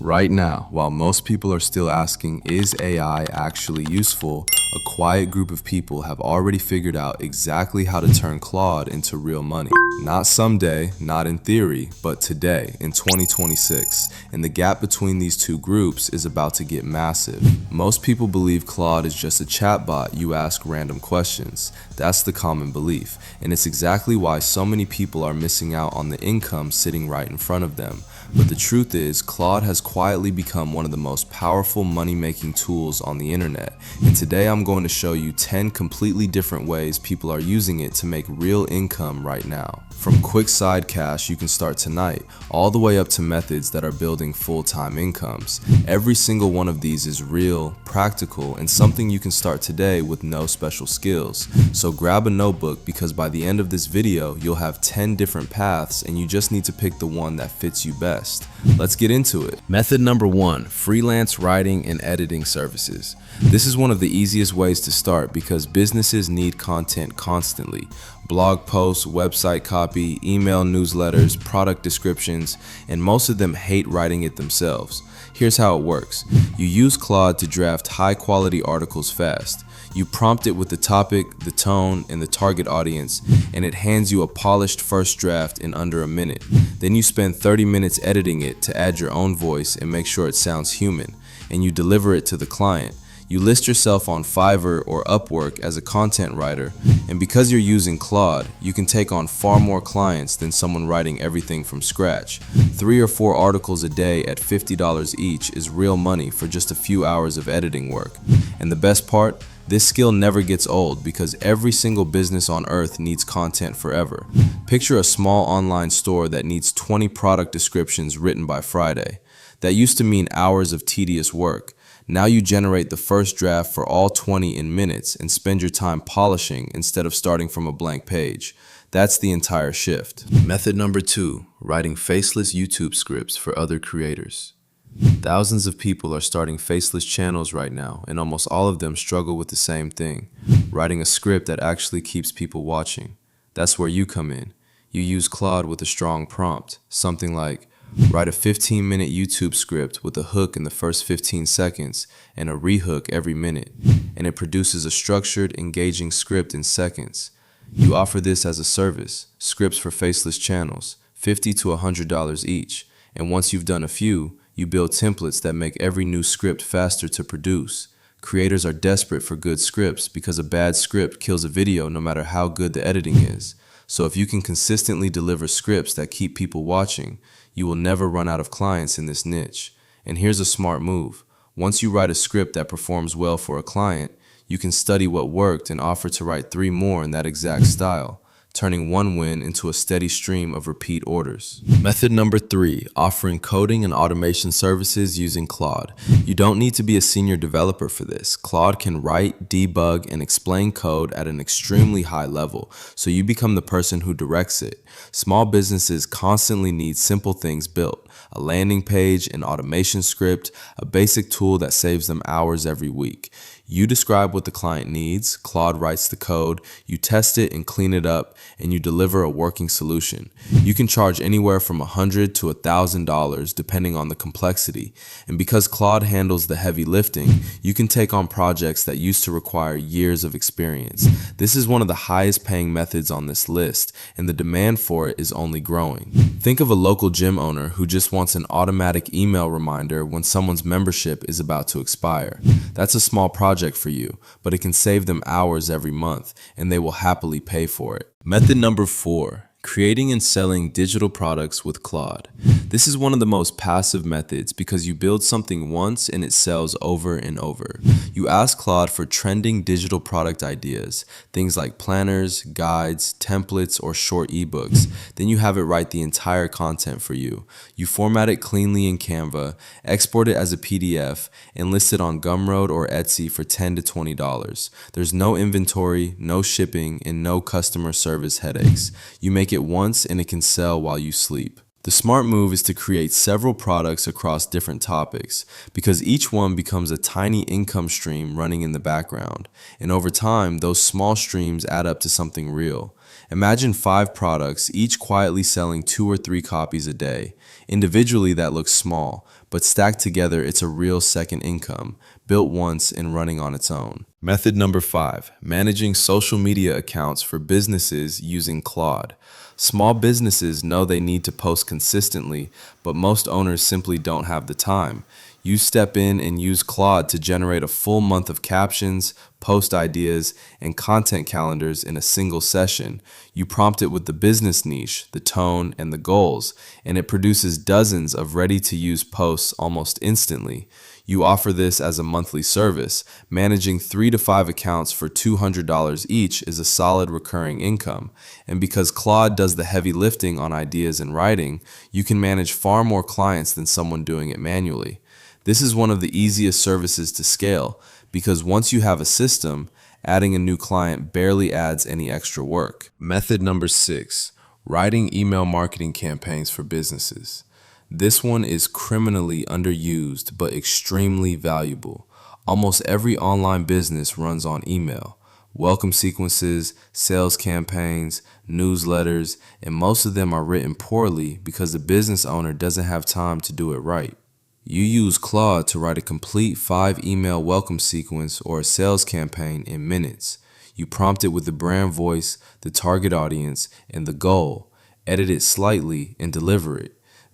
Right now, while most people are still asking, is AI actually useful? A quiet group of people have already figured out exactly how to turn Claude into real money. Not someday, not in theory, but today, in 2026. And the gap between these two groups is about to get massive. Most people believe Claude is just a chatbot you ask random questions. That's the common belief. And it's exactly why so many people are missing out on the income sitting right in front of them. But the truth is, Claude has quietly become one of the most powerful money-making tools on the internet. And today I'm going to show you 10 completely different ways people are using it to make real income right now. From quick side cash you can start tonight, all the way up to methods that are building full-time incomes. Every single one of these is real, practical, and something you can start today with no special skills. So grab a notebook, because by the end of this video, you'll have 10 different paths and you just need to pick the one that fits you best. Let's get into it. Method number 1, freelance writing and editing services. This is one of the easiest ways to start because businesses need content constantly. Blog posts, website copy, email newsletters, product descriptions, and most of them hate writing it themselves. Here's how it works. You use Claude to draft high-quality articles fast. You prompt it with the topic, the tone, and the target audience, and it hands you a polished first draft in under a minute. Then you spend 30 minutes editing it to add your own voice and make sure it sounds human, and you deliver it to the client. You list yourself on Fiverr or Upwork as a content writer, and because you're using Claude, you can take on far more clients than someone writing everything from scratch. 3 or 4 articles a day at $50 each is real money for just a few hours of editing work. And the best part? This skill never gets old because every single business on earth needs content forever. Picture a small online store that needs 20 product descriptions written by Friday. That used to mean hours of tedious work. Now you generate the first draft for all 20 in minutes and spend your time polishing instead of starting from a blank page. That's the entire shift. Method number 2, writing faceless YouTube scripts for other creators. Thousands of people are starting faceless channels right now, and almost all of them struggle with the same thing, writing a script that actually keeps people watching. That's where you come in. You use Claude with a strong prompt, something like, write a 15-minute YouTube script with a hook in the first 15 seconds and a rehook every minute, and it produces a structured, engaging script in seconds. You offer this as a service, scripts for faceless channels, $50 to $100 each, and once you've done a few, you build templates that make every new script faster to produce. Creators are desperate for good scripts because a bad script kills a video no matter how good the editing is. So if you can consistently deliver scripts that keep people watching, you will never run out of clients in this niche. And here's a smart move. Once you write a script that performs well for a client, you can study what worked and offer to write 3 more in that exact style, turning one win into a steady stream of repeat orders. Method number 3, offering coding and automation services using Claude. You don't need to be a senior developer for this. Claude can write, debug, and explain code at an extremely high level, so you become the person who directs it. Small businesses constantly need simple things built. A landing page, an automation script, a basic tool that saves them hours every week. You describe what the client needs, Claude writes the code, you test it and clean it up, and you deliver a working solution. You can charge anywhere from $100 to $1,000 depending on the complexity. And because Claude handles the heavy lifting, you can take on projects that used to require years of experience. This is one of the highest paying methods on this list, and the demand for it is only growing. Think of a local gym owner who just wants an automatic email reminder when someone's membership is about to expire. That's a small project for you, but it can save them hours every month, and they will happily pay for it. Method number 4, creating and selling digital products with Claude. This is one of the most passive methods because you build something once and it sells over and over. You ask Claude for trending digital product ideas, things like planners, guides, templates, or short ebooks. Then you have it write the entire content for you. You format it cleanly in Canva, export it as a PDF, and list it on Gumroad or Etsy for $10 to $20. There's no inventory, no shipping, and no customer service headaches. You make it once and it can sell while you sleep. The smart move is to create several products across different topics because each one becomes a tiny income stream running in the background. And over time, those small streams add up to something real. Imagine 5 products, each quietly selling 2 or 3 copies a day. Individually, that looks small, but stacked together, it's a real second income, built once and running on its own. Method number 5, managing social media accounts for businesses using Claude. Small businesses know they need to post consistently, but most owners simply don't have the time. You step in and use Claude to generate a full month of captions, post ideas, and content calendars in a single session. You prompt it with the business niche, the tone, and the goals, and it produces dozens of ready-to-use posts almost instantly. You offer this as a monthly service. Managing 3 to 5 accounts for $200 each is a solid recurring income. And because Claude does the heavy lifting on ideas and writing, you can manage far more clients than someone doing it manually. This is one of the easiest services to scale because once you have a system, adding a new client barely adds any extra work. Method number 6, writing email marketing campaigns for businesses. This one is criminally underused but extremely valuable. Almost every online business runs on email. Welcome sequences, sales campaigns, newsletters, and most of them are written poorly because the business owner doesn't have time to do it right. You use Claude to write a complete 5 email welcome sequence or a sales campaign in minutes. You prompt it with the brand voice, the target audience, and the goal. Edit it slightly and deliver it.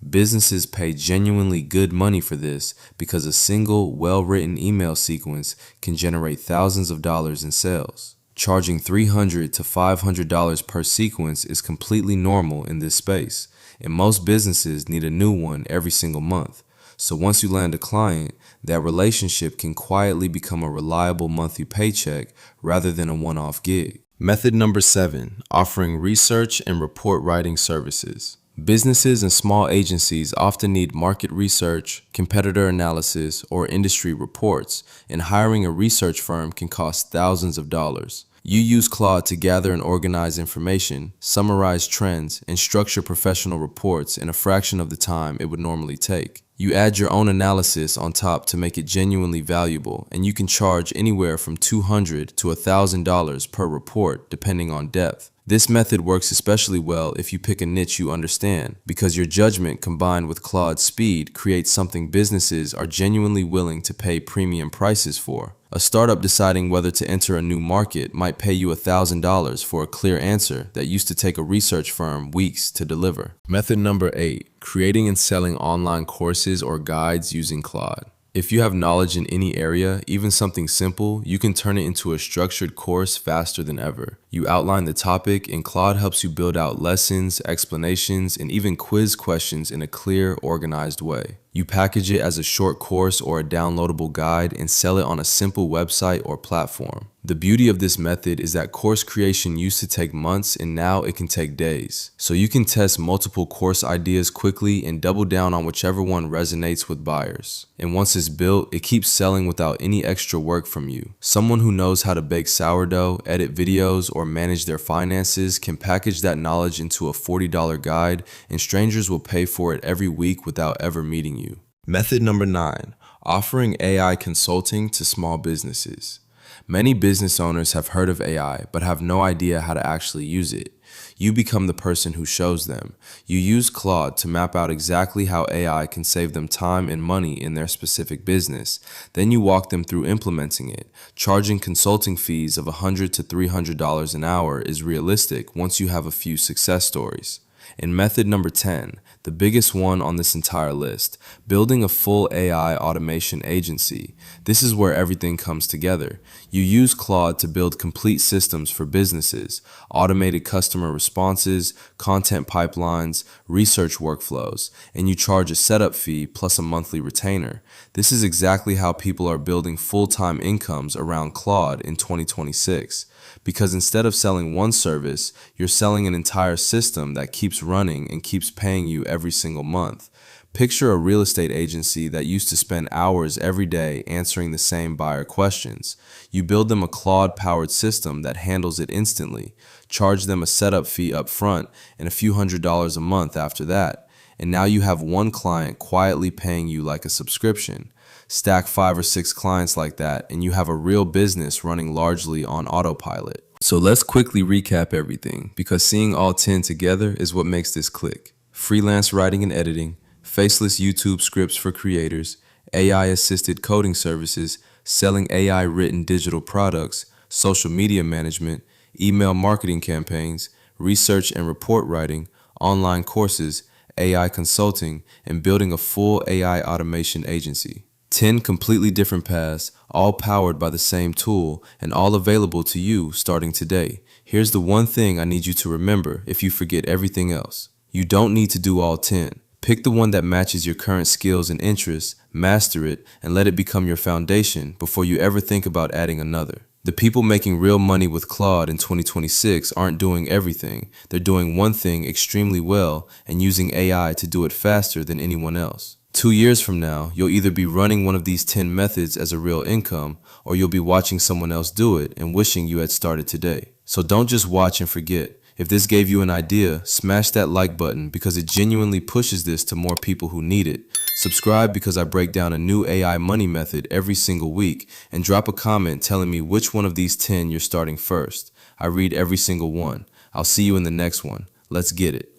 Businesses pay genuinely good money for this because a single, well-written email sequence can generate thousands of dollars in sales. Charging $300 to $500 per sequence is completely normal in this space, and most businesses need a new one every single month. So once you land a client, that relationship can quietly become a reliable monthly paycheck rather than a one-off gig. Method number 7, offering research and report writing services. Businesses and small agencies often need market research, competitor analysis, or industry reports, and hiring a research firm can cost thousands of dollars. You use Claude to gather and organize information, summarize trends, and structure professional reports in a fraction of the time it would normally take. You add your own analysis on top to make it genuinely valuable, and you can charge anywhere from $200 to $1,000 per report, depending on depth. This method works especially well if you pick a niche you understand, because your judgment combined with Claude's speed creates something businesses are genuinely willing to pay premium prices for. A startup deciding whether to enter a new market might pay you $1,000 for a clear answer that used to take a research firm weeks to deliver. Method number 8, creating and selling online courses or guides using Claude. If you have knowledge in any area, even something simple, you can turn it into a structured course faster than ever. You outline the topic, and Claude helps you build out lessons, explanations, and even quiz questions in a clear, organized way. You package it as a short course or a downloadable guide and sell it on a simple website or platform. The beauty of this method is that course creation used to take months and now it can take days. So you can test multiple course ideas quickly and double down on whichever one resonates with buyers. And once it's built, it keeps selling without any extra work from you. Someone who knows how to bake sourdough, edit videos, or manage their finances can package that knowledge into a $40 guide, and strangers will pay for it every week without ever meeting you. Method number 9, offering AI consulting to small businesses. Many business owners have heard of AI but have no idea how to actually use it. You become the person who shows them. You use Claude to map out exactly how AI can save them time and money in their specific business. Then you walk them through implementing it. Charging consulting fees of $100 to $300 an hour is realistic once you have a few success stories. And method number 10, the biggest one on this entire list, building a full AI automation agency. This is where everything comes together. You use Claude to build complete systems for businesses, automated customer responses, content pipelines, research workflows, and you charge a setup fee plus a monthly retainer. This is exactly how people are building full-time incomes around Claude in 2026. Because instead of selling one service, you're selling an entire system that keeps running and keeps paying you every single month. Picture a real estate agency that used to spend hours every day answering the same buyer questions. You build them a Claude-powered system that handles it instantly, charge them a setup fee up front and a few $100s a month after that, and now you have one client quietly paying you like a subscription. Stack 5 or 6 clients like that, and you have a real business running largely on autopilot. So let's quickly recap everything, because seeing all 10 together is what makes this click. Freelance writing and editing, faceless YouTube scripts for creators, AI-assisted coding services, selling AI-written digital products, social media management, email marketing campaigns, research and report writing, online courses, AI consulting, and building a full AI automation agency. 10 completely different paths, all powered by the same tool, and all available to you starting today. Here's the one thing I need you to remember if you forget everything else. You don't need to do all 10. Pick the one that matches your current skills and interests, master it, and let it become your foundation before you ever think about adding another. The people making real money with Claude in 2026 aren't doing everything. They're doing one thing extremely well and using AI to do it faster than anyone else. 2 years from now, you'll either be running one of these 10 methods as a real income, or you'll be watching someone else do it and wishing you had started today. So don't just watch and forget. If this gave you an idea, smash that like button because it genuinely pushes this to more people who need it. Subscribe because I break down a new AI money method every single week, and drop a comment telling me which one of these 10 you're starting first. I read every single one. I'll see you in the next one. Let's get it.